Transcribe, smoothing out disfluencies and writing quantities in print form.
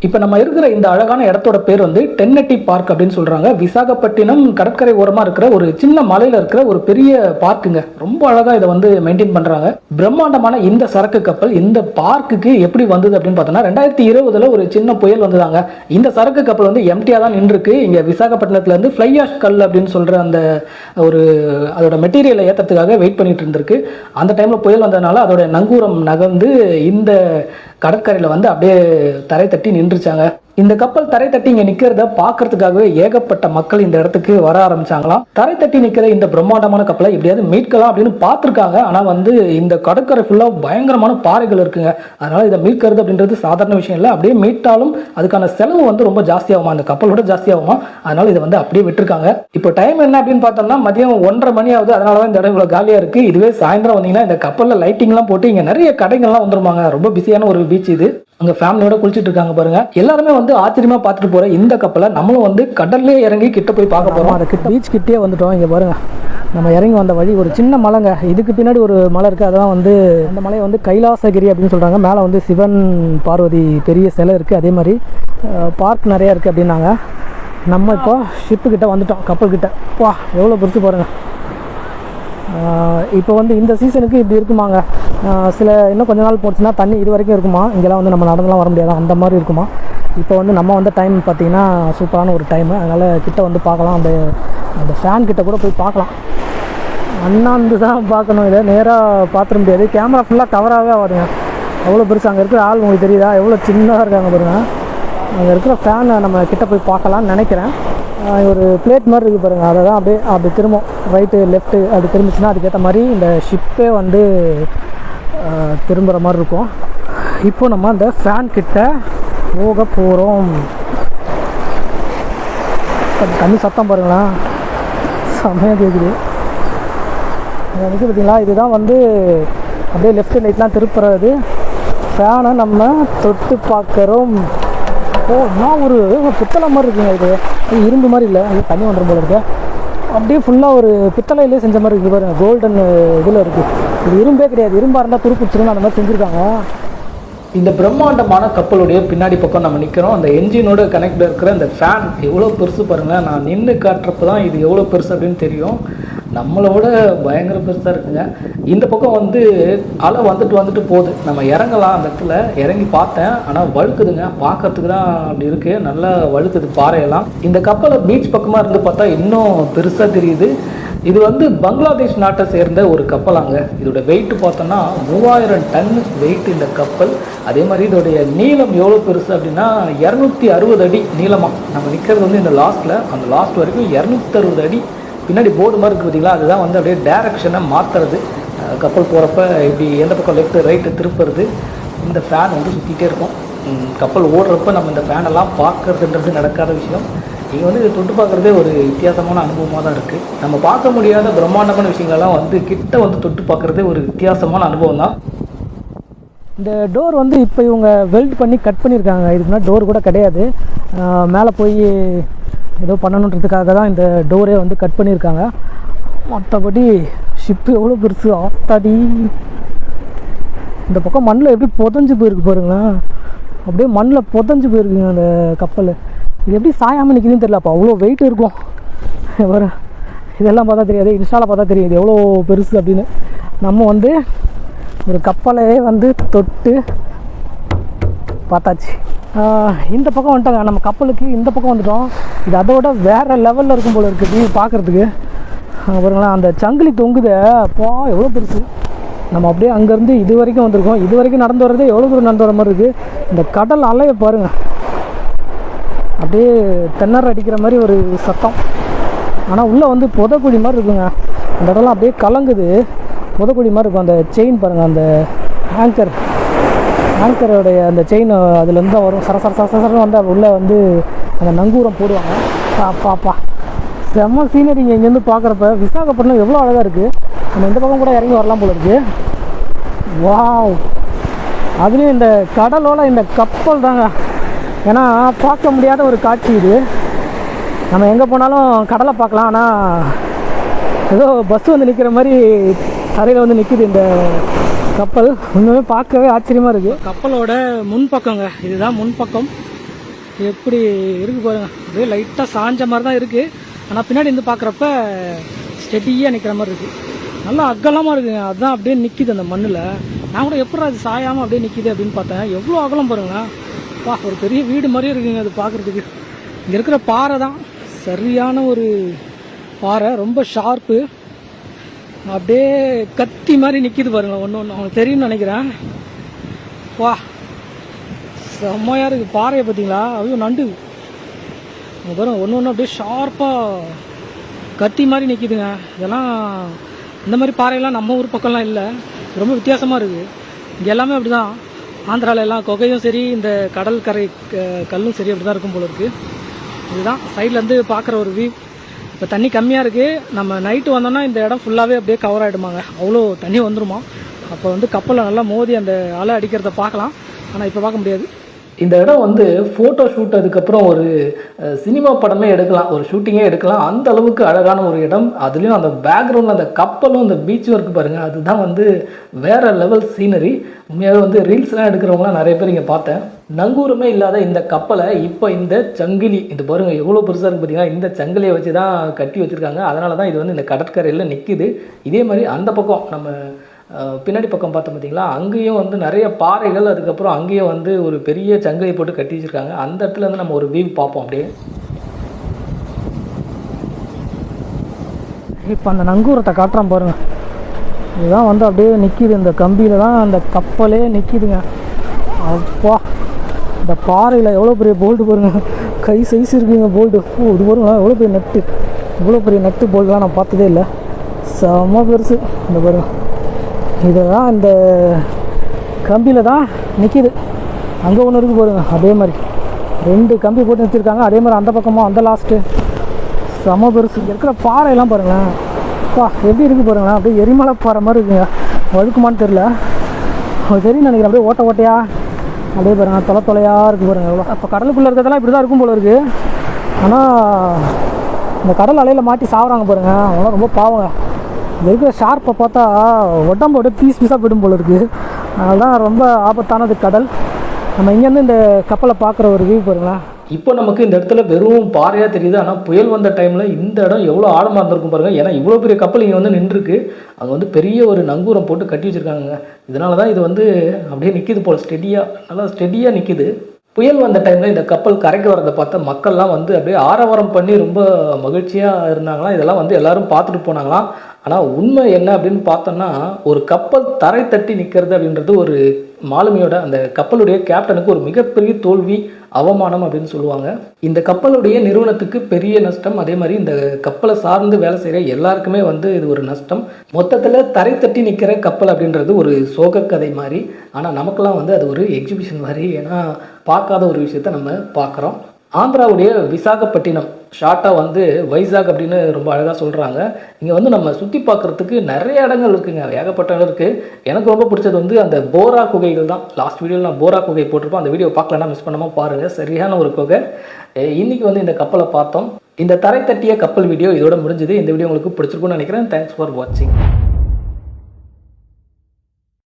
இப்போ நம்ம இருக்கிற இந்த அழகான இடத்தோட பேர் வந்து டென்னட்டி பார்க் அப்படின்னு சொல்கிறாங்க. விசாகப்பட்டினம் கடற்கரை ஓரமாக இருக்கிற ஒரு சின்ன மலையில் இருக்கிற ஒரு பெரிய பார்க்குங்க. ரொம்ப அழகாக இதை வந்து மெயின்டைன் பண்ணுறாங்க. பிரம்மாண்டமான இந்த சரக்கு கப்பல் இந்த பார்க்குக்கு எப்படி வந்தது அப்படின்னு பார்த்தோன்னா 2020 ஒரு சின்ன புயல் வந்ததாங்க. இந்த சரக்கு கப்பல் வந்து எம்டியாக தான் நின்றுருக்கு. இங்கே விசாகப்பட்டினத்துலேருந்து ஃப்ளை ஆஷ் கல் அப்படின்னு சொல்கிற அந்த ஒரு அதோட மெட்டீரியலை ஏற்றுறதுக்காக வெயிட் பண்ணிட்டு இருந்திருக்கு. அந்த டைமில் புயல் வந்ததுனால அதோட நங்கூரம் நகர்ந்து இந்த கடற்கரையில் வந்து அப்படியே தரை தட்டி நின்றுச்சாங்க. இந்த கப்பல் தரை தட்டி இங்கே நிற்கிறத பார்க்கறதுக்காகவே ஏகப்பட்ட மக்கள் இந்த இடத்துக்கு வர ஆரம்பிச்சாங்களாம். தரை தட்டி நிற்கிற இந்த பிரம்மாண்டமான கப்பலை எப்படியாவது மீட்கலாம் அப்படின்னு பார்த்துருக்காங்க. ஆனால் வந்து இந்த கடற்கரை ஃபுல்லாக பயங்கரமான பாறைகள் இருக்குங்க. அதனால இதை மீட்கிறது அப்படின்றது சாதாரண விஷயம் இல்லை. அப்படியே மீட்டாலும் அதுக்கான செலவு வந்து ரொம்ப ஜாஸ்தியாகுமா, அந்த கப்பலோட ஜாஸ்தியாகுமா. அதனால இதை வந்து அப்படியே விட்டுருக்காங்க. இப்போ டைம் என்ன அப்படின்னு பார்த்தோம்னா மதியம் 1:30 மணி ஆகுது. அதனால தான் இந்த இடம் இவ்வளோ காலியாக இருக்குது. இதுவே சாயந்தரம் வந்தீங்கன்னா இந்த கப்பலில் லைட்டிங்லாம் போட்டு இங்கே நிறைய கடைகள்லாம் வந்துருவாங்க. ரொம்ப பிஸியான ஒரு பீச் இது. அங்கே ஃபேமிலியோட குளிச்சுட்டு இருக்காங்க பாருங்க. எல்லாருமே வந்து ஆச்சரியமா பார்த்துட்டு போற இந்த கப்பலை நம்மளும் வந்து கடல்லே இறங்கி கிட்ட போய் பார்க்க போறோம். அந்த கிட்ட பீச் கிட்டே வந்துட்டோம். இங்கே பாருங்க, நம்ம இறங்கி வந்த வழி ஒரு சின்ன மலைங்க. இதுக்கு பின்னாடி ஒரு மலை இருக்குது. அதெல்லாம் வந்து அந்த மலையை வந்து கைலாசகிரி அப்படின்னு சொல்கிறாங்க. மேலே வந்து சிவன் பார்வதி பெரிய சிலை இருக்குது. அதே மாதிரி பார்க் நிறையா இருக்குது அப்படின்னாங்க. நம்ம இப்போ ஷிப்பு கிட்ட வந்துட்டோம், கப்பல் கிட்ட. வா, எவ்வளோ பெருசு பாருங்கள். இப்போ வந்து இந்த சீசனுக்கு இப்படி இருக்குமாங்க. சில இன்னும் கொஞ்ச நாள் போச்சுன்னா தண்ணி இது வரைக்கும் இருக்குமா. இங்கெல்லாம் வந்து நம்ம நடந்துலாம் வர முடியாது, அந்த மாதிரி இருக்குமா. இப்போ வந்து நம்ம வந்த டைம் பார்த்திங்கன்னா சூப்பரான ஒரு டைமு. அதனால் கிட்ட வந்து பார்க்கலாம். அந்த ஃபேன் கிட்ட கூட போய் பார்க்கலாம். அண்ணாந்து தான் பார்க்கணும். இதை நேராக பார்த்துட முடியாது. கேமரா ஃபுல்லாக கவராகவே ஆகுதுங்க. அவ்வளோ பெருசு. அங்கே இருக்கிற ஆள் உங்களுக்கு தெரியுதா எவ்வளோ சின்னதாக இருக்காங்க பாருங்க. அங்கே இருக்கிற ஃபேனை நம்ம கிட்ட போய் பார்க்கலான்னு நினைக்கிறேன். ஒரு பிளேட் மாதிரி இருக்குது பாருங்கள். அதை தான் அப்படி திரும்பும், ரைட்டு லெஃப்ட்டு அப்படி திரும்பிச்சுன்னா அதுக்கேற்ற மாதிரி இந்த ஷிப்பே வந்து திரும்புகிற மாதிரி இருக்கும். இப்போ நம்ம அந்த ஃபேன் கிட்ட போக போகிறோம். தண்ணி சத்தம் பாருங்களேன், செம்மையாக கேட்குது. எனக்கு பார்த்தீங்களா, இதுதான் வந்து அப்படியே லெஃப்ட் ரைட்லாம் திருப்புறது. ஃபேனை நம்ம தொட்டு பார்க்குறோம். ஓ, நான் ஒரு பித்தளை மாதிரி இருக்குங்க. இது இரும்பு மாதிரி இல்லை, அது தண்ணி வந்துடும் போல இருக்கு. அப்படியே ஃபுல்லாக ஒரு பித்தளையிலே செஞ்ச மாதிரி இருக்குது பாருங்க. கோல்டன் இதில் இருக்குது. இது இரும்பே கிடையாது. இரும்பாக இருந்தால் துருப்பிச்சிருன்னு அந்த மாதிரி செஞ்சுருக்காங்க. இந்த பிரம்மாண்டமான கப்பலுடைய பின்னாடி பக்கம் நம்ம நிற்கிறோம். அந்த என்ஜினோட கனெக்ட் இருக்கிற அந்த ஃபேன் எவ்வளோ பெருசு பாருங்கள். நான் நின்று காட்டுறப்ப தான் இது எவ்வளோ பெருசு அப்படின்னு தெரியும். நம்மளோட பயங்கர பெருசாக இருக்குங்க. இந்த பக்கம் வந்து அலை வந்துட்டு போகுது. நம்ம இறங்கலாம், அந்த இடத்துல இறங்கி பார்த்தேன். ஆனால் வழுக்குதுங்க. பார்க்கறதுக்கு தான் அப்படி இருக்குது, நல்லா வழுக்குது பாறையெல்லாம். இந்த கப்பலை பீச் பக்கமாக இருந்து பார்த்தா இன்னும் பெருசாக தெரியுது. இது வந்து பங்களாதேஷ் நாட்டை சேர்ந்த ஒரு கப்பலாங்க. இதோட வெயிட் பார்த்தோன்னா 3000 டன் வெயிட் இந்த கப்பல். அதே மாதிரி இதோடைய நீளம் எவ்வளோ பெருசு அப்படின்னா 260 அடி நீளமாக. நம்ம நிற்கிறது வந்து இந்த லாஸ்ட்டில், அந்த லாஸ்ட் வரைக்கும் 260 அடி. பின்னாடி போர்டு மாதிரி இருக்குது பார்த்தீங்களா, அதுதான் வந்து அப்படியே டைரக்ஷனை மாற்றுறது. கப்பல் போகிறப்ப இப்படி எந்த பக்கம் லெஃப்ட் ரைட்டு திருப்புறது. இந்த ஃபேன் வந்து சுற்றிகிட்டே இருக்கும். கப்பல் ஓடுறப்ப நம்ம இந்த ஃபேனெல்லாம் பார்க்குறதுன்றது நடக்காத விஷயம். இங்கே வந்து இதை தொட்டு பார்க்குறதே ஒரு வித்தியாசமான அனுபவமாக தான் இருக்குது. நம்ம பார்க்க முடியாத பிரம்மாண்டமான விஷயங்கள்லாம் வந்து கிட்ட வந்து தொட்டு பார்க்குறதே ஒரு வித்தியாசமான அனுபவம் தான். இந்த டோர் வந்து இப்போ இவங்க வெல்ட் பண்ணி கட் பண்ணியிருக்காங்க. இதுக்குன்னா டோர் கூட கிடையாது. மேலே போய் ஏதோ பண்ணணுன்றதுக்காக தான் இந்த டோரே வந்து கட் பண்ணியிருக்காங்க. மற்றபடி ஷிப்பு எவ்வளோ பெருசு. ஆத்தாடி, இந்த பக்கம் மண்ணில் எப்படி புதஞ்சு போயிருக்கு பாருங்களேன். அப்படியே மண்ணில் புதஞ்சு போயிருக்குங்க அந்த கப்பல். இது எப்படி சாயாமல் நிற்கிதுன்னு தெரியல. அப்போ அவ்வளோ வெயிட் இருக்கும். வர இதெல்லாம் பார்த்தா தெரியாது, இன்ஸ்டாவில் பார்த்தா தெரியாது எவ்வளோ பெருசு அப்படின்னு. நம்ம வந்து ஒரு கப்பலையே வந்து தொட்டு பார்த்தாச்சு. இந்த பக்கம் வந்துட்டாங்க. நம்ம கப்பலுக்கு இந்த பக்கம் வந்துட்டோம். இது அதோட வேறு லெவலில் இருக்கும் போல இருக்குது பார்க்குறதுக்கு. பாருங்களேன், அந்த சங்கிலி தொங்குது. அப்போ எவ்வளோ பெருசு. நம்ம அப்படியே அங்கேருந்து இது வரைக்கும் வந்திருக்கோம். இது வரைக்கும் நடந்து வர்றது எவ்வளோ தூரம் நடந்து வர மாதிரி இருக்குது. இந்த கடல் அலையை பாருங்கள், அப்படியே தென்னரை அடிக்கிற மாதிரி ஒரு சத்தம். ஆனால் உள்ளே வந்து புதக்குழி மாதிரி இருக்குங்க. அந்த இடம்லாம் அப்படியே கலங்குது, புதக்குழி மாதிரி இருக்கும். அந்த செயின் பாருங்கள், அந்த ஆங்கரோடைய அந்த செயின் அதுலேருந்து தான் வரும். சரசரம் வந்து உள்ளே வந்து அந்த நங்கூரம் போடுவாங்க. பாப்பா செம்ம சீனரிங்க. இங்கேருந்து பார்க்குறப்ப விசாகப்பட்டினம் எவ்வளோ அழகாக இருக்குது. நம்ம இந்த பக்கம் கூட இறங்கி வரலாம் போல இருக்குது. வாவ், அதுலேயும் இந்த கடலோட இந்த கப்பல் தாங்க. ஏன்னா பார்க்க முடியாத ஒரு காட்சி இது. நம்ம எங்கே போனாலும் கடலை பார்க்கலாம், ஆனால் ஏதோ பஸ் வந்து நிற்கிற மாதிரி தரையில் வந்து நிற்கிது இந்த கப்பல். இன்னுமே பார்க்கவே ஆச்சரியமாக இருக்குது. கப்பலோட முன்பக்கங்க, இதுதான் முன்பக்கம். எப்படி இருக்குது பாருங்கள். அப்படியே லைட்டாக சாஞ்ச மாதிரி தான் இருக்குது. ஆனால் பின்னாடி இருந்து பார்க்குறப்ப ஸ்டெடியாக நிற்கிற மாதிரி இருக்குது. நல்லா அகலமாக இருக்குங்க. அதுதான் அப்படியே நிற்கிது அந்த மண்ணில். நான் கூட எப்படி அது சாயாமல் அப்படியே நிற்கிது அப்படின்னு பார்த்தேன். எவ்வளோ அகலம் பாருங்களேன். ஒரு பெரிய வீடு மாதிரியே இருக்குங்க அது பார்க்குறதுக்கு. இங்கே இருக்கிற பாறை தான் சரியான ஒரு பாறை, ரொம்ப ஷார்ப்பு. அப்படியே கத்தி மாதிரி நிற்கிது பாருங்களேன். ஒன்று ஒன்று அவனுக்கு தெரியும்னு நினைக்கிறேன். வா, செம்மையாக இருக்குது. பாறையை பார்த்தீங்களா? ஐயோ நண்டு பாருங்க, ஒன்று ஒன்று அப்படியே ஷார்ப்பாக கத்தி மாதிரி நிற்கிதுங்க. இதெல்லாம் இந்த மாதிரி பாறையெல்லாம் நம்ம ஊர் பக்கம்லாம் இல்லை, ரொம்ப வித்தியாசமாக இருக்குது. இங்கே எல்லாமே அப்படி தான். ஆந்திராவில் எல்லாம் குகையும் சரி, இந்த கடல் கரை கல்லும் சரி அப்படி தான் இருக்கும் போல இருக்குது. இதுதான் சைட்லேருந்து பார்க்குற ஒரு வியூ. இப்போ தண்ணி கம்மியாக இருக்குது. நம்ம நைட்டு வந்தோம்னா இந்த இடம் ஃபுல்லாகவே அப்படியே கவர் ஆகிடுமாங்க. அவ்வளோ தண்ணி வந்துருமா. அப்போ வந்து கப்பலில் நல்லா மோதி அந்த அலை அடிக்கிறத பார்க்கலாம். ஆனால் இப்போ பார்க்க முடியாது. இந்த இடம் வந்து ஃபோட்டோ ஷூட், அதுக்கப்புறம் ஒரு சினிமா படமே எடுக்கலாம், ஒரு ஷூட்டிங்கே எடுக்கலாம். அந்த அளவுக்கு அழகான ஒரு இடம். அதுலேயும் அந்த பேக்ரவுண்டில் அந்த கப்பலும் அந்த பீச்சும் இருக்குது பாருங்கள். அதுதான் வந்து வேறு லெவல் சீனரி. உண்மையாகவே வந்து ரீல்ஸ்லாம் எடுக்கிறவங்களாம் நிறைய பேர் இங்கே பார்த்தேன். நங்கூரமே இல்லாத இந்த கப்பலை இப்போ இந்த சங்கிலி, இது பாருங்கள் எவ்வளோ பெருசாக இருக்குது பார்த்தீங்கன்னா, இந்த சங்கிலியை வச்சு தான் கட்டி வச்சுருக்காங்க. அதனால தான் இது வந்து இந்த கடற்கரையில் நிற்கிது. இதே மாதிரி அந்த பக்கம் நம்ம பின்னாடி பக்கம் பார்த்தோம் பார்த்தீங்களா, அங்கேயும் வந்து நிறைய பாறைகள், அதுக்கப்புறம் அங்கேயும் வந்து ஒரு பெரிய சங்கிலியை போட்டு கட்டி வச்சுருக்காங்க. அந்த இடத்துல வந்து நம்ம ஒரு வியூ பார்ப்போம். அப்படியே இப்போ அந்த நங்கூரத்தை காட்டுறான் பாருங்கள். இதுதான் வந்து அப்படியே நிற்கிது. இந்த கம்பியில் தான் அந்த கப்பலே நிற்கிதுங்க. அப்பா, இந்த பாறையில் எவ்வளோ பெரிய போல்டு பாருங்கள். கை சைஸ் இருக்குங்க போல்டு. இது பாருங்க எவ்வளோ பெரிய நட்டு. இவ்வளோ பெரிய நட்டு போல்டுலாம் நான் பார்த்ததே இல்லை. செம்ம பெருசு. இந்த பாருங்கள், இதுதான் இந்த கம்பியில் தான் நிற்கிது. அங்கே ஒன்று இருக்குது பாருங்க. அதே மாதிரி 2 கம்பி போட்டு நிறுத்திருக்காங்க. அதே மாதிரி அந்த பக்கமும் அந்த லாஸ்ட்டு செம பெருசு. இங்கே இருக்கிற பாறையெல்லாம் பாருங்களேன். எப்படி இருக்குது பாருங்களேன். அப்படியே எரிமலை பாறை மாதிரி இருக்குங்க. வழுக்குமான்னு தெரில, தெரியும் நினைக்கிறேன். அப்படியே ஓட்ட ஓட்டையா அப்படியே பாருங்கள், தொலையாக இருக்குது பாருங்கள். எவ்வளோ அப்போ கடலுக்குள்ளே இருக்கிறதெல்லாம் இப்படி தான் இருக்கும் போல இருக்குது. ஆனால் இந்த கடல் அலையில் மாட்டி சாப்பிட்றாங்க பாருங்கள். அவங்களாம் ரொம்ப பாவங்க. இங்கே இருக்கிற ஷார்ப்பை பார்த்தா உடம்போட பீஸாக போயிடும் போல இருக்குது. அதனால தான் ரொம்ப ஆபத்தானது கடல். நம்ம இங்கேருந்து இந்த கப்பலை பார்க்குற ஒரு வியூ பாருங்களேன். இப்போ நமக்கு இந்த இடத்துல வெறும் பாறையாக தெரியுது. ஆனால் புயல் வந்த டைமில் இந்த இடம் எவ்வளோ ஆழமாக இருந்திருக்கும் பாருங்கள். ஏன்னா இவ்வளோ பெரிய கப்பல் இங்கே வந்து நின்றுருக்கு. அங்கே வந்து பெரிய ஒரு நங்கூரம் போட்டு கட்டி வச்சுருக்காங்க. இதனால தான் இது வந்து அப்படியே நிற்கிது போல், ஸ்டெடியாக, நல்லா ஸ்டெடியாக நிற்கிது. புயல் வந்த டைமில் இந்த கப்பல் கரைக்கு வரதை பார்த்த மக்கள்லாம் வந்து அப்படியே ஆரவாரம் பண்ணி ரொம்ப மகிழ்ச்சியாக இருந்தாங்களாம். இதெல்லாம் வந்து எல்லோரும் பார்த்துட்டு போனாங்களாம். ஆனால் உண்மை என்ன அப்படின்னு பார்த்தோன்னா, ஒரு கப்பல் தரை தட்டி நிற்கிறது அப்படின்றது ஒரு மாலுமியோட, அந்த கப்பலுடைய கேப்டனுக்கு ஒரு மிகப்பெரிய தோல்வி, அவமானம் அப்படின்னு சொல்லுவாங்க. இந்த கப்பலுடைய நிறுவனத்துக்கு பெரிய நஷ்டம். அதே மாதிரி இந்த கப்பலை சார்ந்து வேலை செய்கிற எல்லாருக்குமே வந்து இது ஒரு நஷ்டம். மொத்தத்தில் தரை தட்டி நிற்கிற கப்பல் அப்படின்றது ஒரு சோகக்கதை மாதிரி. ஆனால் நமக்கெல்லாம் வந்து அது ஒரு எக்ஸிபிஷன் மாதிரி. ஏன்னா பார்க்காத ஒரு விஷயத்த நம்ம பார்க்குறோம். ஆந்திராவுடைய விசாகப்பட்டினம், ஷார்ட்டாக வந்து வைசாக் அப்படின்னு ரொம்ப அழகாக சொல்கிறாங்க. இங்கே வந்து நம்ம சுற்றி பார்க்குறதுக்கு நிறைய இடங்கள் இருக்குங்க, ஏகப்பட்ட இடம் இருக்குது. எனக்கு ரொம்ப பிடிச்சது வந்து அந்த போரா குகைகள் தான். லாஸ்ட் வீடியோவில் நான் போரா குகை போட்டிருப்போம். அந்த வீடியோ பார்க்கலன்னா மிஸ் பண்ணாமல் பாருங்கள். சரியான ஒரு குகை. இன்றைக்கி வந்து இந்த கப்பலை பார்த்தோம். இந்த தரை தட்டிய கப்பல் வீடியோ இதோட முடிஞ்சுது. இந்த வீடியோ உங்களுக்கு பிடிச்சிருக்குன்னு நினைக்கிறேன். தேங்க்ஸ் ஃபார் வாட்சிங்.